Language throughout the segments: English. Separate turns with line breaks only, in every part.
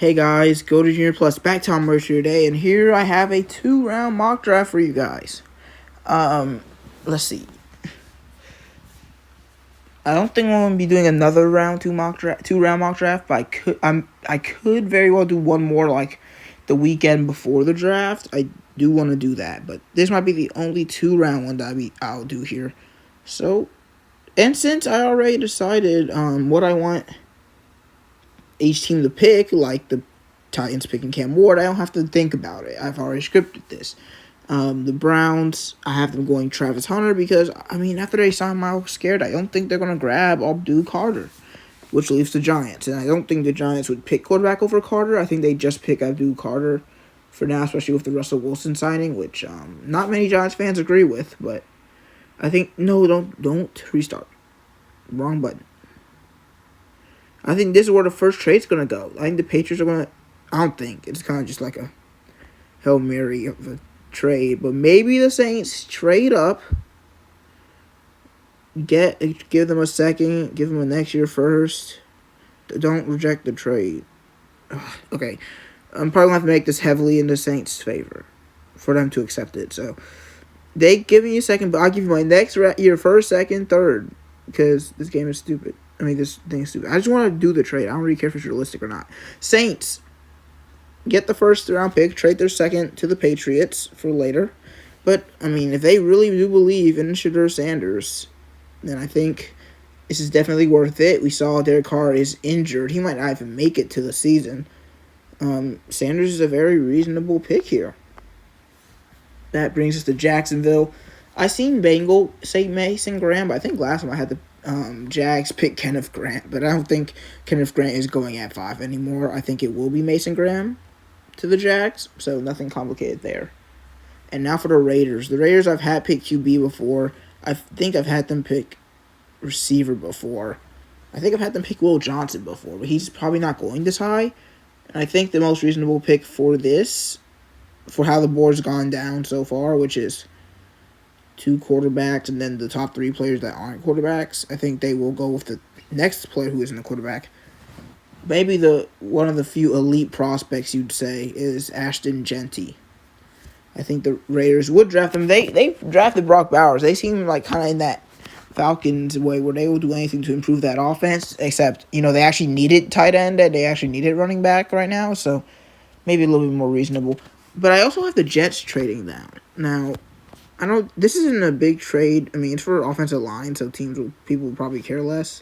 Hey guys, Go to Junior Plus back to Mercer today, and here I have a 2-round mock draft for you guys. Let's see. I don't think I'm gonna be doing another two-round mock draft, but I could very well do one more like the weekend before the draft. I do want to do that, but this might be the only 2-round one that I'll do here. So, and since I already decided what I want each team to pick, like the Titans picking Cam Ward, I don't have to think about it. I've already scripted this. The Browns, I have them going Travis Hunter because, after they signed Miles Scared, I don't think they're going to grab Abdul Carter, which leaves the Giants. And I don't think the Giants would pick quarterback over Carter. I think they just pick Abdul Carter for now, especially with the Russell Wilson signing, which not many Giants fans agree with. But I think, no, don't restart. Wrong button. I think this is where the first trade's going to go. I think the Patriots are going to, I don't think. It's kind of just like a Hail Mary of a trade. But maybe the Saints trade up, give them a second, give them a next year first. Don't reject the trade. Okay. I'm probably going to have to make this heavily in the Saints' favor for them to accept it. So, they give me a second, but I'll give you my next year first, second, third. Because this game is stupid. This thing is stupid. I just want to do the trade. I don't really care if it's realistic or not. Saints get the first round pick, trade their second to the Patriots for later. But, if they really do believe in Shedeur Sanders, then I think this is definitely worth it. We saw Derek Carr is injured. He might not even make it to the season. Sanders is a very reasonable pick here. That brings us to Jacksonville. I seen Bengal say Mason Graham, but I think last time I had the Jags pick Kenneth Grant, but I don't think Kenneth Grant is going at 5 anymore. I think it will be Mason Graham to the Jags, so nothing complicated there. And now for the Raiders. The Raiders I've had pick QB before. I think I've had them pick receiver before. I think I've had them pick Will Johnson before, but he's probably not going this high. And I think the most reasonable pick for this, for how the board's gone down so far, which is 2 quarterbacks and then the top 3 players that aren't quarterbacks, I think they will go with the next player who isn't a quarterback. Maybe one of the few elite prospects you'd say is Ashton Genty. I think the Raiders would draft him. They drafted Brock Bowers. They seem like kind of in that Falcons way where they will do anything to improve that offense, except, they actually needed tight end and they actually needed running back right now, so maybe a little bit more reasonable. But I also have the Jets trading down. Now, this isn't a big trade. It's for offensive line, so people will probably care less.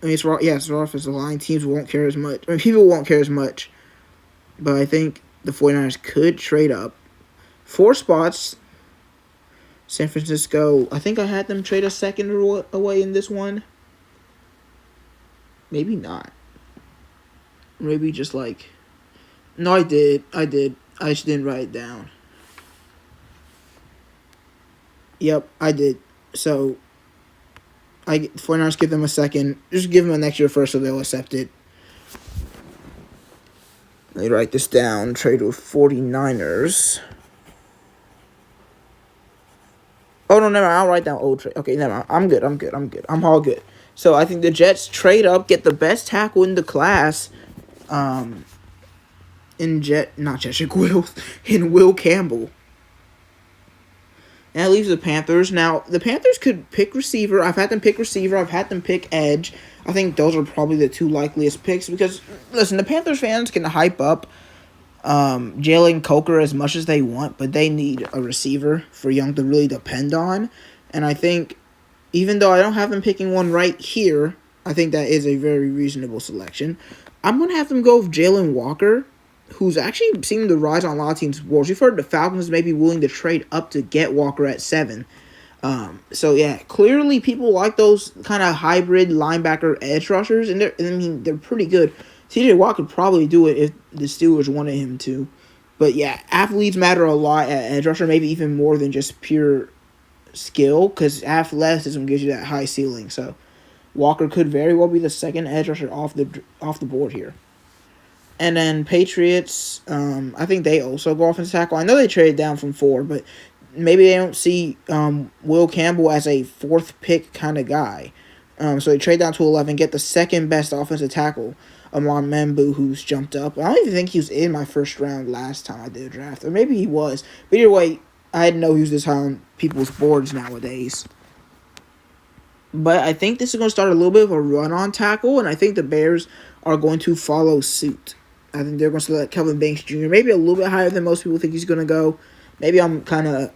It's for offensive line. Teams won't care as much. People won't care as much. But I think the 49ers could trade up 4 spots. San Francisco, I think I had them trade a second away in this one. Maybe not. Maybe just like... No, I did. I just didn't write it down. Yep, I did. So, 49ers give them a second. Just give them a next year first so they'll accept it. Let me write this down. Trade with 49ers. Oh, no, never mind. I'll write down old trade. Okay, never mind. I'm good. I'm all good. So, I think the Jets trade up, get the best tackle in the class, in Will Campbell. And that leaves the Panthers. Now, the Panthers could pick receiver. I've had them pick receiver. I've had them pick edge. I think those are probably the 2 likeliest picks because, listen, the Panthers fans can hype up Jalen Coker as much as they want, but they need a receiver for Young to really depend on. And I think, even though I don't have them picking one right here, I think that is a very reasonable selection. I'm going to have them go with Jalen Walker, who's actually seeming to rise on a lot of teams' boards. We've heard the Falcons may be willing to trade up to get Walker at 7. So, yeah, clearly people like those kind of hybrid linebacker edge rushers, and they're pretty good. T.J. Watt could probably do it if the Steelers wanted him to. But, yeah, athletes matter a lot at edge rusher, maybe even more than just pure skill, because athleticism gives you that high ceiling. So, Walker could very well be the second edge rusher off the board here. And then Patriots, I think they also go offensive tackle. I know they traded down from 4, but maybe they don't see Will Campbell as a 4th pick kind of guy. So they trade down to 11, get the second best offensive tackle Amon Membu, who's jumped up. I don't even think he was in my first round last time I did a draft, or maybe he was. But either way, I didn't know he was this high on people's boards nowadays. But I think this is going to start a little bit of a run on tackle, and I think the Bears are going to follow suit. I think they're going to select Kelvin Banks Jr., maybe a little bit higher than most people think he's going to go. Maybe I'm kind of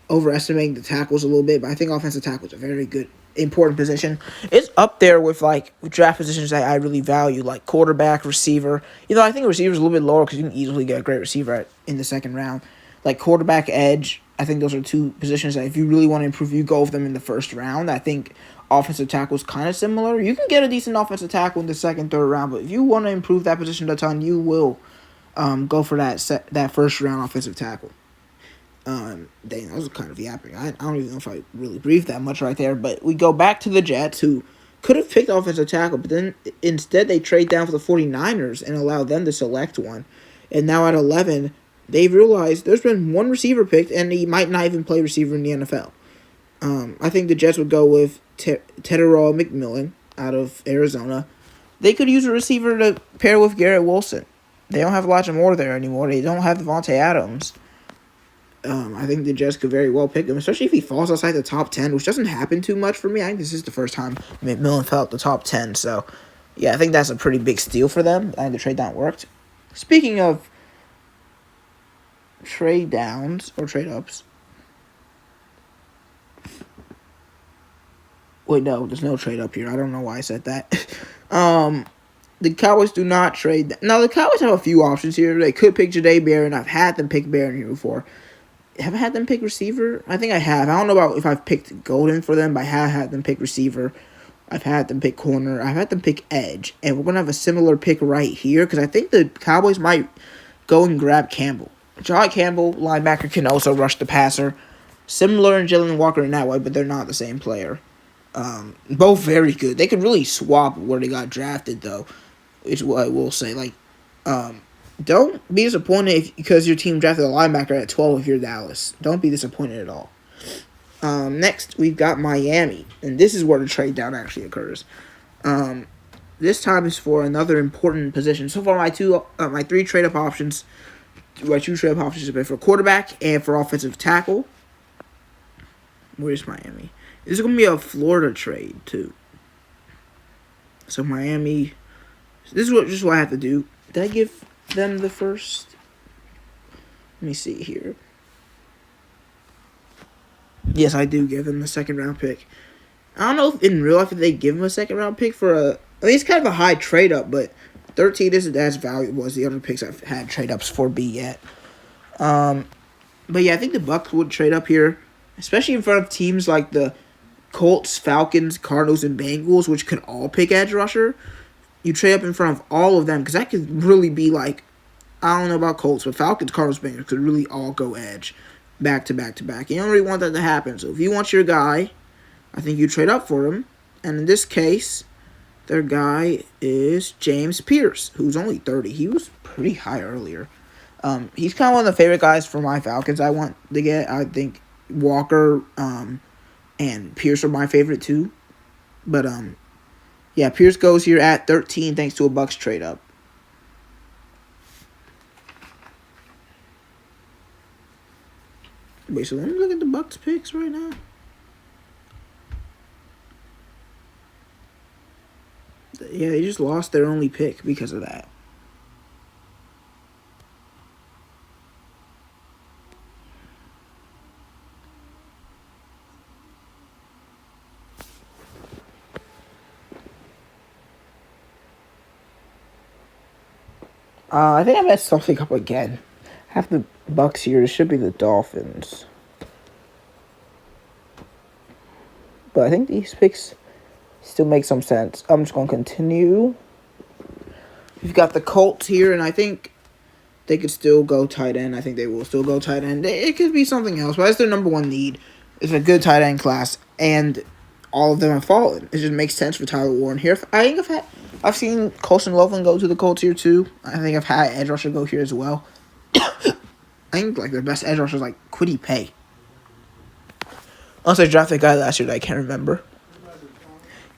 overestimating the tackles a little bit, but I think offensive tackle is a very good, important position. It's up there with, like, draft positions that I really value, like quarterback, receiver. I think a receiver is a little bit lower because you can easily get a great receiver in the second round. Like quarterback, edge, I think those are two positions that if you really want to improve, you go with them in the first round. I think offensive tackle is kind of similar. You can get a decent offensive tackle in the second, third round, but if you want to improve that position a ton, you will go for that first round offensive tackle. Dang, that was kind of yapping. I don't even know if I really breathed that much right there, but we go back to the Jets, who could have picked offensive tackle, but then instead they trade down for the 49ers and allow them to select one. And now at 11, they've realized there's been one receiver picked, and he might not even play receiver in the NFL. I think the Jets would go with Teteroa McMillan out of Arizona. They could use a receiver to pair with Garrett Wilson. They don't have Elijah Moore there anymore. They don't have Devontae Adams. I think the Jets could very well pick him, especially if he falls outside the top 10, which doesn't happen too much for me. I think this is the first time McMillan fell out the top 10. So, yeah, I think that's a pretty big steal for them. I think the trade down worked. Speaking of trade downs or trade ups. Wait, no, there's no trade up here. I don't know why I said that. The Cowboys do not trade. Now, the Cowboys have a few options here. They could pick Jahdae Barron. I've had them pick Barron here before. Have I had them pick receiver? I think I have. I don't know about if I've picked Golden for them, but I have had them pick receiver. I've had them pick corner. I've had them pick edge. And we're going to have a similar pick right here because I think the Cowboys might go and grab Campbell. Jahad Campbell, linebacker, can also rush the passer. Similar in Jalen Walker in that way, but they're not the same player. Both very good. They could really swap where they got drafted, though, is what I will say. Like, don't be disappointed because your team drafted a linebacker at 12 if you're Dallas. Don't be disappointed at all. Next, we've got Miami, and this is where the trade down actually occurs. This time is for another important position. So far, my three trade up options. My two trade up options have been for quarterback and for offensive tackle. Where's Miami? This is going to be a Florida trade, too. So, Miami. This is just what I have to do. Did I give them the first? Let me see here. Yes, I do give them the second round pick. I don't know if in real life if they give them a second round pick for a. I mean, it's kind of a high trade up, but 13 isn't as valuable as the other picks I've had trade ups for B yet. But yeah, I think the Bucs would trade up here, especially in front of teams like the Colts, Falcons, Cardinals, and Bengals, which could all pick edge rusher. You trade up in front of all of them because that could really be like, I don't know about Colts, but Falcons, Cardinals, Bengals could really all go edge back to back to back. You don't really want that to happen. So if you want your guy, I think you trade up for him. And in this case, their guy is James Pierce, who's only 30. He was pretty high earlier. He's kind of one of the favorite guys for my Falcons I want to get. I think Walker and Pierce are my favorite too. But yeah, Pierce goes here at 13 thanks to a Bucs trade up. Wait, so let me look at the Bucs picks right now. Yeah, they just lost their only pick because of that. I think I messed something up again. Half the Bucs here, it should be the Dolphins. But I think these picks still make some sense. I'm just going to continue. We've got the Colts here, and I think they could still go tight end. I think they will still go tight end. It could be something else, but that's their number one need. It's a good tight end class, and all of them have fallen. It just makes sense for Tyler Warren here. I think I've seen Colson Loveland go to the Colts here too. I think I've had edge rusher go here as well. I think like their best edge rusher is like Kwity Paye. Unless I drafted a guy last year that I can't remember.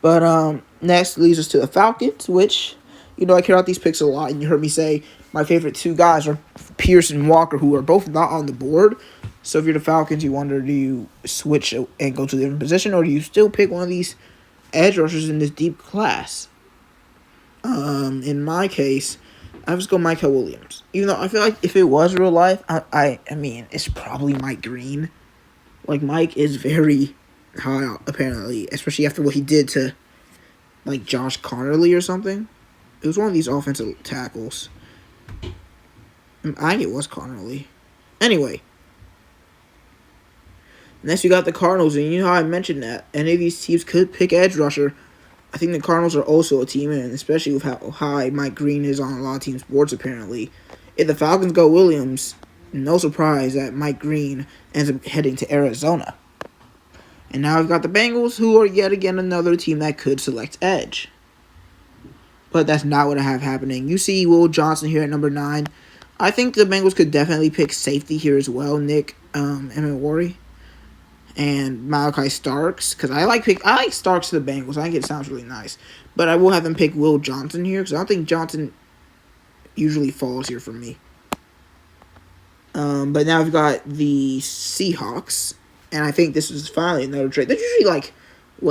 But next leads us to the Falcons, which I care about these picks a lot, and you heard me say my favorite two guys are Pierce and Walker, who are both not on the board. So if you're the Falcons, you wonder, do you switch and go to a different position, or do you still pick one of these edge rushers in this deep class? In my case, I just go Michael Williams. Even though I feel like if it was real life, I mean, it's probably Mike Green. Like, Mike is very high, apparently, especially after what he did to, like, Josh Connerly or something. It was one of these offensive tackles. I think it was Connerly. Anyway. Next, we got the Cardinals, and you know how I mentioned that any of these teams could pick edge rusher. I think the Cardinals are also a team, and especially with how high Mike Green is on a lot of teams' boards, apparently. If the Falcons go Williams, no surprise that Mike Green ends up heading to Arizona. And now we've got the Bengals, who are yet again another team that could select edge. But that's not what I have happening. You see Will Johnson here at number 9. I think the Bengals could definitely pick safety here as well, Nick MILROE. And Malachi Starks, because I like Starks to the Bengals. I think it sounds really nice. But I will have them pick Will Johnson here, because I don't think Johnson usually falls here for me. But now we've got the Seahawks, and I think this is finally another trade. There's usually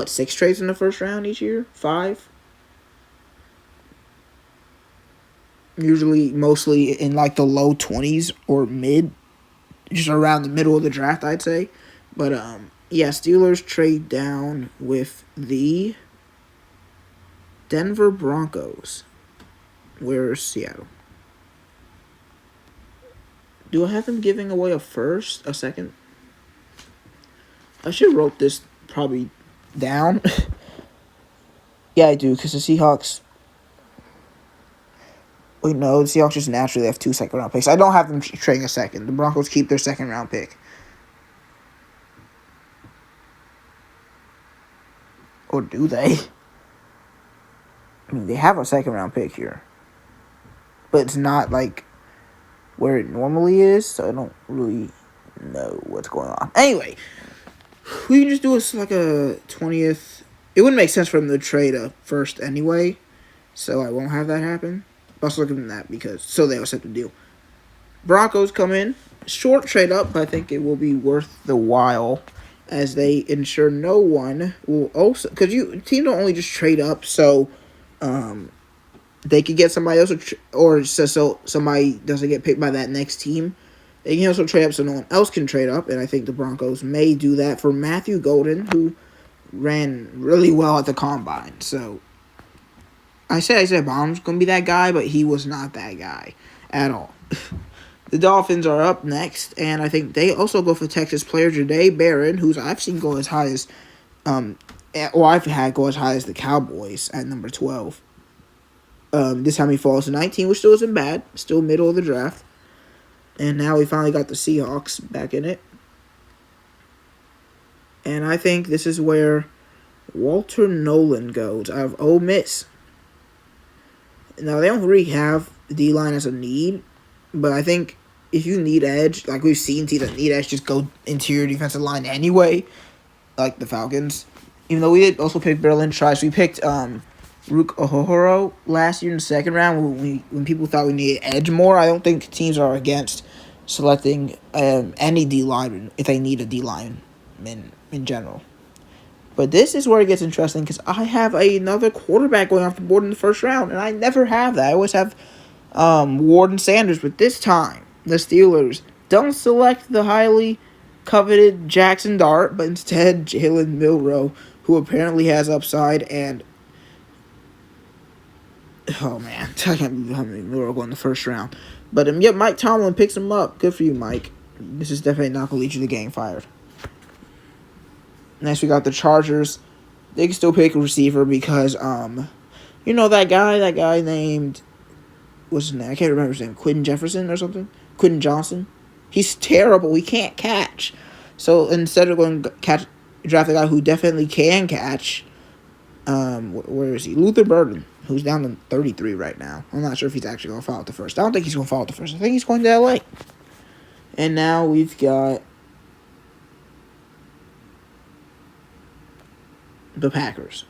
6 trades in the first round each year? 5? Usually, mostly in the low 20s or mid, just around the middle of the draft, I'd say. But, yeah, Steelers trade down with the Denver Broncos. Where's Seattle? Do I have them giving away a second? I should have wrote this probably down. Yeah, I do, because the Seahawks... Wait, no, the Seahawks just naturally have 2 second-round picks. I don't have them trading a second. The Broncos keep their second-round pick. Or do they? I mean, they have a second-round pick here. But it's not, where it normally is, so I don't really know what's going on. Anyway, we can just do a 20th... It wouldn't make sense for them to trade a first anyway, so I won't have that happen. But I'll look at that because... So they accept the deal. Broncos come in. Short trade up, but I think it will be worth the while, as they ensure no one will also... Because teams don't only just trade up, so they could get somebody else, or so somebody doesn't get picked by that next team. They can also trade up so no one else can trade up, and I think the Broncos may do that for Matthew Golden, who ran really well at the Combine. So I said Baum's going to be that guy, but he was not that guy at all. The Dolphins are up next, and I think they also go for Texas player Jahdae Barron, who's I've seen go as high as, I've had go as high as the Cowboys at number 12. This time he falls to 19, which still isn't bad, still middle of the draft. And now we finally got the Seahawks back in it. And I think this is where Walter Nolan goes out of Ole Miss. Now, they don't really have the D-line as a need, but I think if you need edge, like we've seen teams that need edge just go interior defensive line anyway, like the Falcons. Even though we did also pick Berlin Trice, we picked Rook Ohohoro last year in the second round when people thought we needed edge more. I don't think teams are against selecting any D-lineman if they need a D-lineman in general. But this is where it gets interesting because I have another quarterback going off the board in the first round, and I never have that. I always have Warden Sanders, but this time the Steelers don't select the highly coveted Jackson Dart, but instead Jalen Milroe, who apparently has upside. And oh man, I can't believe how many Milroe go in the first round. But yep, Mike Tomlin picks him up. Good for you, Mike. This is definitely not going to lead you to getting fired. Next, we got the Chargers. They can still pick a receiver because, that guy named, what's his name? I can't remember his name. Quentin Jefferson or something? Quentin Johnson. He's terrible. He can't catch. So instead of going to draft a guy who definitely can catch, where is he? Luther Burden, who's down to 33 right now. I'm not sure if he's actually going to fall out the first. I don't think he's going to fall out the first. I think he's going to LA. And now we've got the Packers.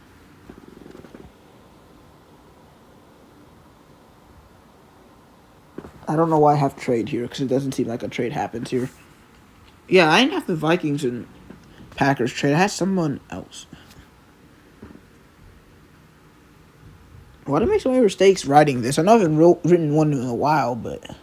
I don't know why I have trade here because it doesn't seem like a trade happens here. Yeah, I didn't have the Vikings and Packers trade. I had someone else. Why did I make so many mistakes writing this? I know I haven't written one in a while, but...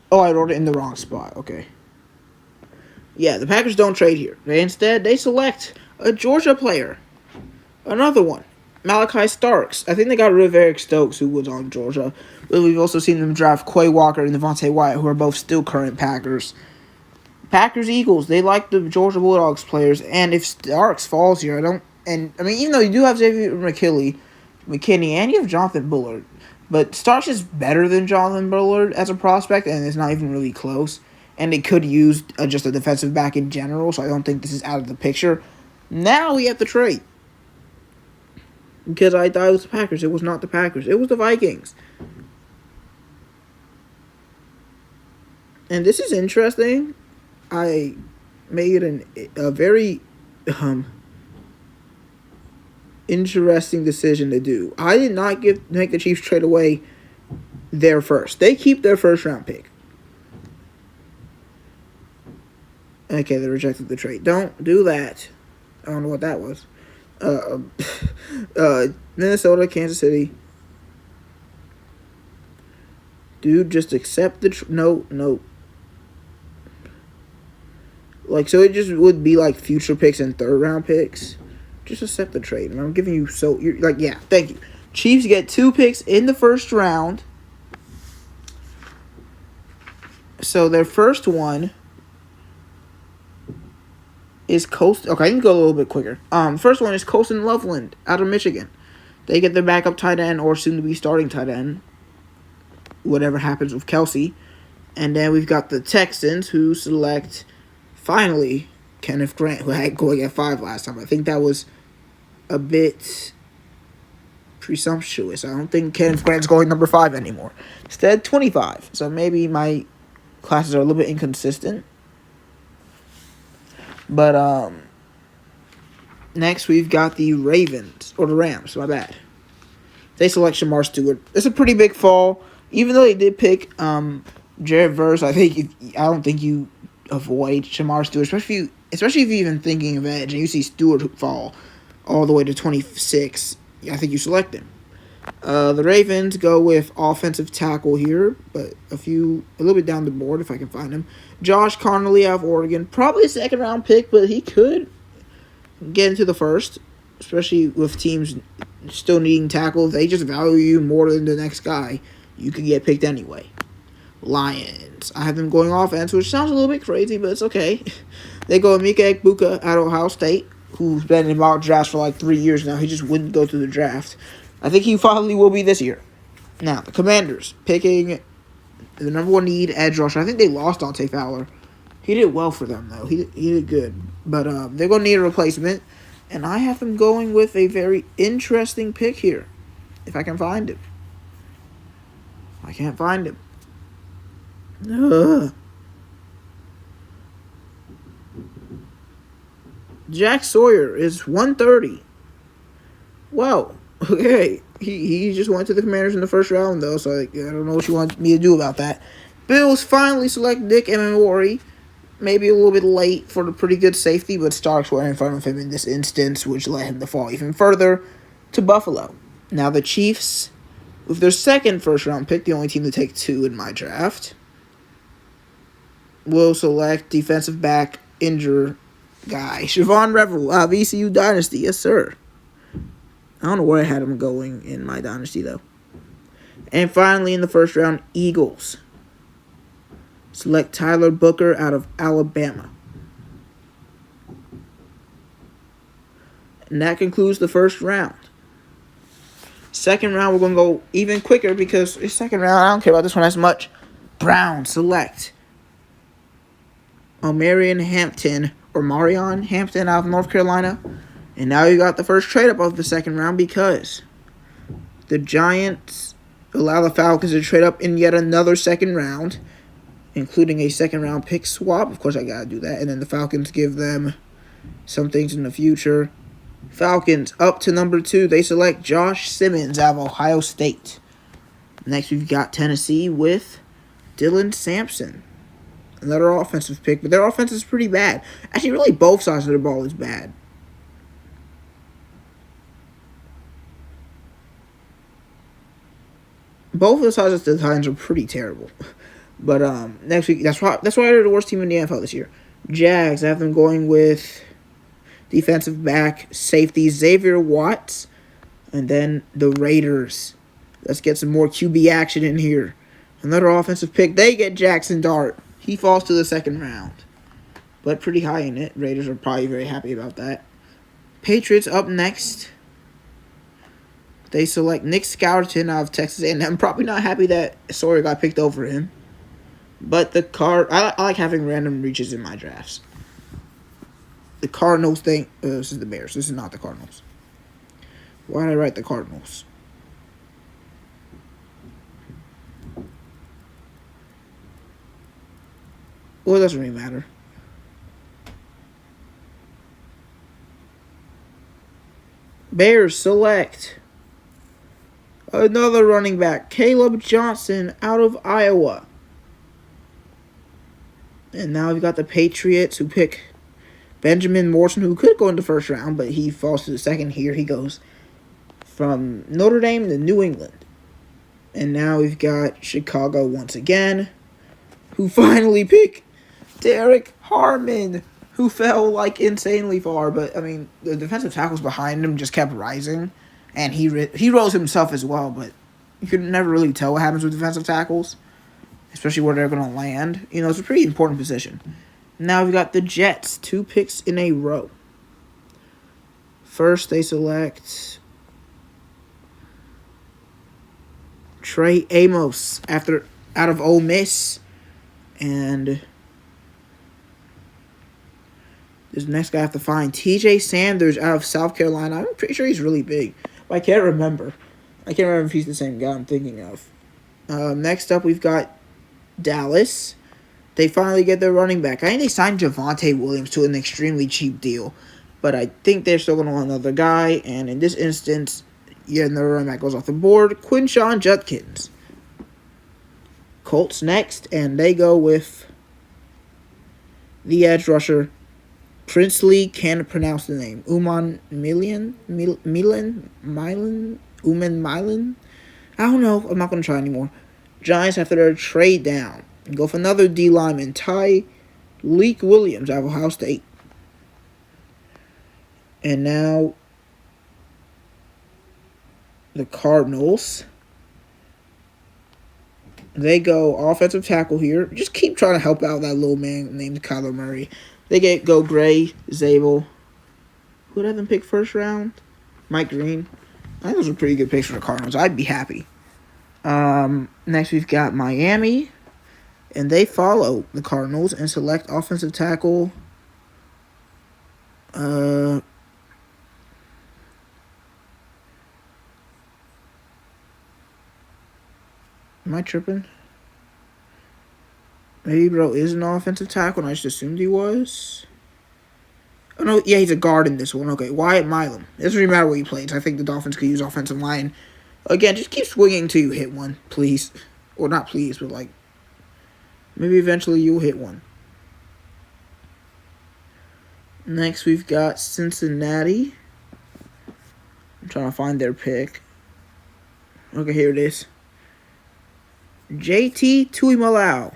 Oh, I wrote it in the wrong spot. Okay. Yeah, the Packers don't trade here. They select a Georgia player. Another one. Malachi Starks. I think they got rid of Eric Stokes, who was on Georgia. But we've also seen them draft Quay Walker and Devontae Wyatt, who are both still current Packers. Packers, Eagles. They like the Georgia Bulldogs players. And if Starks falls here, even though you do have Xavier McKinney, and you have Jonathan Bullard. But Starks is better than Jonathan Bullard as a prospect, and it's not even really close. And they could use just a defensive back in general, so I don't think this is out of the picture. Now we have to trade. Because I thought it was the Packers. It was not the Packers. It was the Vikings. And this is interesting. I made a very interesting decision to do. I did not make the Chiefs trade away their first. They keep their first round pick. Okay, they rejected the trade. Don't do that. I don't know what that was. Minnesota, Kansas City. Dude, just accept the no. Like, so it just would be like future picks and third round picks. Just accept the trade. And I'm giving you you're like, yeah, thank you. Chiefs get 2 picks in the first round. So their first one is Okay, I can go a little bit quicker. First one is Colston Loveland out of Michigan. They get their backup tight end or soon to be starting tight end. Whatever happens with Kelsey. And then we've got the Texans who select finally Kenneth Grant, who had going at 5 last time. I think that was a bit presumptuous. I don't think Kenneth Grant's going number 5 anymore. Instead, 25. So maybe my classes are a little bit inconsistent. But next we've got the Rams, my bad. They select Shamar Stewart. It's a pretty big fall. Even though they did pick Jared Verse, I don't think you avoid Shamar Stewart, especially if you're even thinking of edge and you see Stewart fall all the way to 26. I think you select him. The Ravens go with offensive tackle here, but a little bit down the board if I can find him. Josh Connolly out of Oregon, probably a second round pick, but he could get into the first, especially with teams still needing tackle. If they just value you more than the next guy, you could get picked anyway. Lions. I have them going offense, which sounds a little bit crazy, but it's okay. They go Mika Egbuka out of Ohio State, who's been in mock drafts for like 3 years now. He just wouldn't go to the draft. I think he finally will be this year. Now, the Commanders picking the number 1 need, edge rusher. I think they lost Dante Fowler. He did well for them, though. He did good. But they're going to need a replacement. And I have them going with a very interesting pick here. If I can find him. I can't find him. Jack Sawyer is 130. Wow. Okay. He just went to the Commanders in the first round, though, so I don't know what you want me to do about that. Bills finally select Nick Emmanwori. Maybe a little bit late for the pretty good safety, but Starks were in front of him in this instance, which led him to fall even further to Buffalo. Now the Chiefs, with their second first-round pick, the only team to take 2 in my draft, will select defensive back injured guy, Siobhan Revel of ECU Dynasty. Yes, sir. I don't know where I had him going in my Dynasty, though. And finally, in the first round, Eagles select Tyler Booker out of Alabama. And that concludes the first round. Second round, we're going to go even quicker because the second round, I don't care about this one as much. Browns select Marion Hampton out of North Carolina. And now you got the first trade up of the second round because the Giants allow the Falcons to trade up in yet another second round. including a second-round pick swap. Of course, I gotta do that. And then the Falcons give them some things in the future. Falcons up to number 2. They select Josh Simmons out of Ohio State. Next, we've got Tennessee with Dylan Sampson. Another offensive pick, but their offense is pretty bad. Actually, really, both sides of the ball is bad. Both of the sides of the Titans are pretty terrible. But next week, that's why they're the worst team in the NFL this year. Jags, I have them going with defensive back, safety Xavier Watts, and then the Raiders. Let's get some more QB action in here. Another offensive pick. They get Jackson Dart. He falls to the second round, but pretty high in it. Raiders are probably very happy about that. Patriots up next. They select Nick Scourton out of Texas A&M. I'm probably not happy that Sawyer got picked over him. But I like having random reaches in my drafts. The Cardinals think this is the Bears. This is not the Cardinals. Why did I write the Cardinals? Well, it doesn't really matter. Bears select another running back, Caleb Johnson out of Iowa. And now we've got the Patriots who pick Benjamin Morrison, who could go in the first round, but he falls to the second. Here he goes from Notre Dame to New England. And now we've got Chicago once again, who finally pick Derek Harmon, who fell like insanely far. But I mean, the defensive tackles behind him just kept rising, and he rose himself as well. But you could never really tell what happens with defensive tackles, especially where they're going to land. You know, it's a pretty important position. Now we've got the Jets, 2 picks in a row. First, they select Trey Amos out of Ole Miss, and this next guy I have to find TJ Sanders out of South Carolina. I'm pretty sure he's really big, but I can't remember. If he's the same guy I'm thinking of. Next up, we've got Dallas. They finally get their running back. I think they signed Javonte Williams to an extremely cheap deal, but I think they're still going to want another guy. And in this instance, another running back goes off the board. Quinshon Judkins. Colts next, and they go with the edge rusher, Princely, can't pronounce the name. Uman Milan. I don't know. I'm not going to try anymore. Giants, after their trade down, go for another D lineman, Leak Williams out of Ohio State. And now the Cardinals. They go offensive tackle here. Just keep trying to help out that little man named Kyler Murray. They go Gray, Zabel. Who would have been picked first round? Mike Green. I think those are pretty good picks for the Cardinals. I'd be happy. Next, we've got Miami. And they follow the Cardinals and select offensive tackle. Am I tripping? Maybe bro is an offensive tackle, and I just assumed he was. Oh, no, yeah, he's a guard in this one. Okay, Wyatt Milam. It doesn't really matter where he plays. I think the Dolphins could use offensive line. Again, just keep swinging until you hit one, please. Or not please, but like, maybe eventually you'll hit one. Next, we've got Cincinnati. I'm trying to find their pick. Okay, here it is. JT Tuimoloau.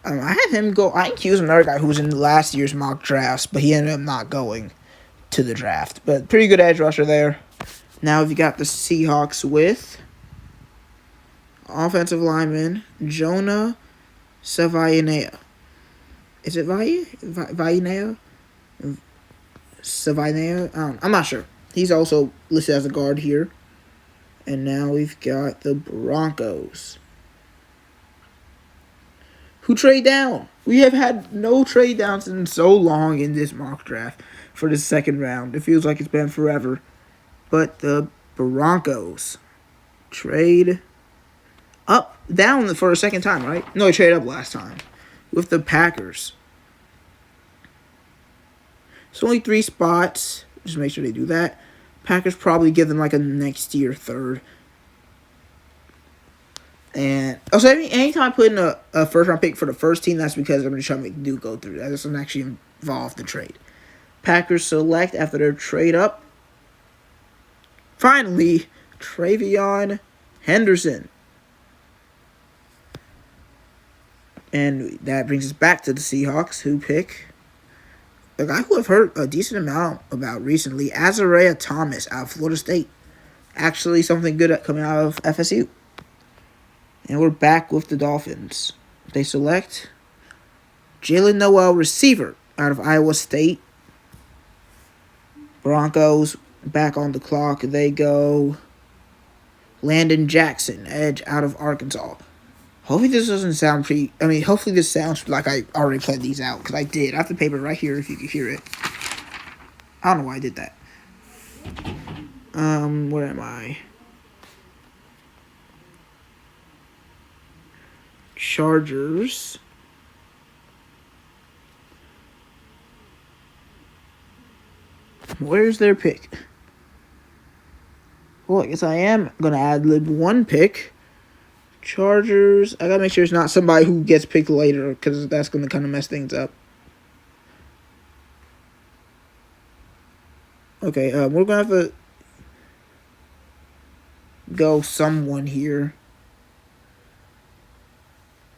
I had him go. I think he was another guy who was in last year's mock drafts, but he ended up not going to the draft. But pretty good edge rusher there. Now we've got the Seahawks with offensive lineman Jonah Savainea. Is it Vainea? Savainea? I'm not sure. He's also listed as a guard here. And now we've got the Broncos, who trade down. We have had no trade downs in so long in this mock draft for the second round. It feels like it's been forever. But the Broncos trade up down for a second time, right? No, he traded up last time with the Packers. It's only 3 spots. Just make sure they do that. Packers probably give them like a next year third. And also, anytime I put in a first round pick for the first team, that's because I'm just trying to make the dude go through. That doesn't actually involve the trade. Packers select after their trade up. Finally, Travion Henderson. And that brings us back to the Seahawks, who pick a guy who I've heard a decent amount about recently, Azariah Thomas out of Florida State. Actually, something good coming out of FSU. And we're back with the Dolphins. They select Jalen Noel, receiver, out of Iowa State. Broncos back on the clock. They go Landon Jackson, edge, out of Arkansas. Hopefully this doesn't sound hopefully this sounds like I already played these out, because I did. I have the paper right here if you can hear it. I don't know why I did that. Where am I? Chargers. Where's their pick? Well, I guess I am going to ad-lib one pick. Chargers. I got to make sure it's not somebody who gets picked later, because that's going to kind of mess things up. Okay, we're going to have to go someone here.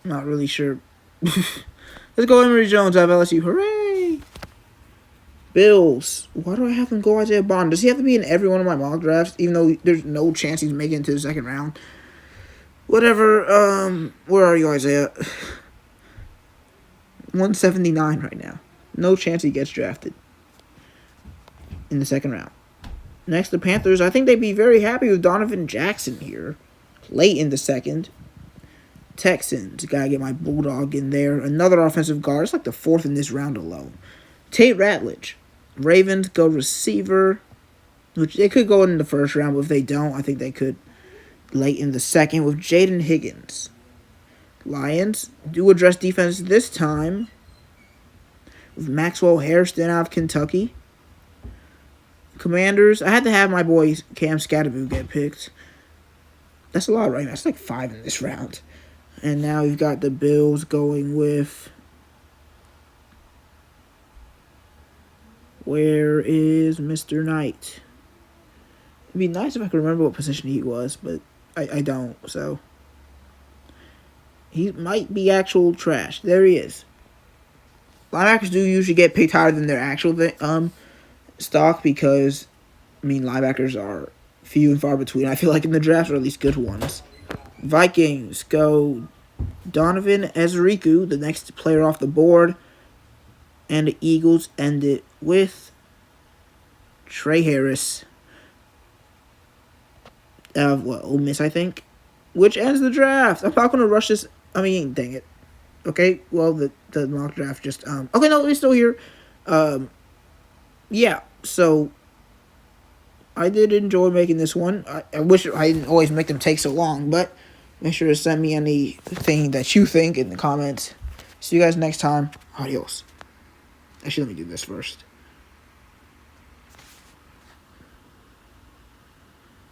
Not really sure. Let's go Emory Jones out of LSU. Hooray! Bills. Why do I have him go Isaiah Bond? Does he have to be in every one of my mock drafts, even though there's no chance he's making it to the second round? Whatever. Where are you, Isaiah? 179 right now. No chance he gets drafted in the second round. Next, the Panthers. I think they'd be very happy with Donovan Jackson here. Late in the second. Texans. Gotta get my Bulldog in there. Another offensive guard. It's like the 4th in this round alone. Tate Ratledge. Ravens go receiver. Which they could go in the first round, but if they don't, I think they could late in the second with Jaden Higgins. Lions do address defense this time with Maxwell Hairston out of Kentucky. Commanders. I had to have my boy Cam Scatteroo get picked. That's a lot right now. That's like 5 in this round. And now you've got the Bills going with... Where is Mr. Knight? It'd be nice if I could remember what position he was, but I don't, so... He might be actual trash. There he is. Linebackers do usually get picked higher than their actual stock because, linebackers are few and far between. I feel like in the draft, or at least good ones. Vikings go Donovan Ezeriku, the next player off the board. And the Eagles end it with Trey Harris of Ole Miss, I think. Which ends the draft. I'm not going to rush this. Dang it. Okay, well, the mock draft just... Okay, no, it's still here. Yeah, so... I did enjoy making this one. I wish I didn't always make them take so long, but make sure to send me anything that you think in the comments. See you guys next time. Adios. Actually, let me do this first.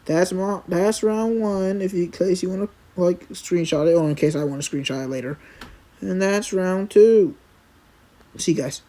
That's round 1. In case you want to screenshot it, or in case I want to screenshot it later. And that's round 2. See you guys.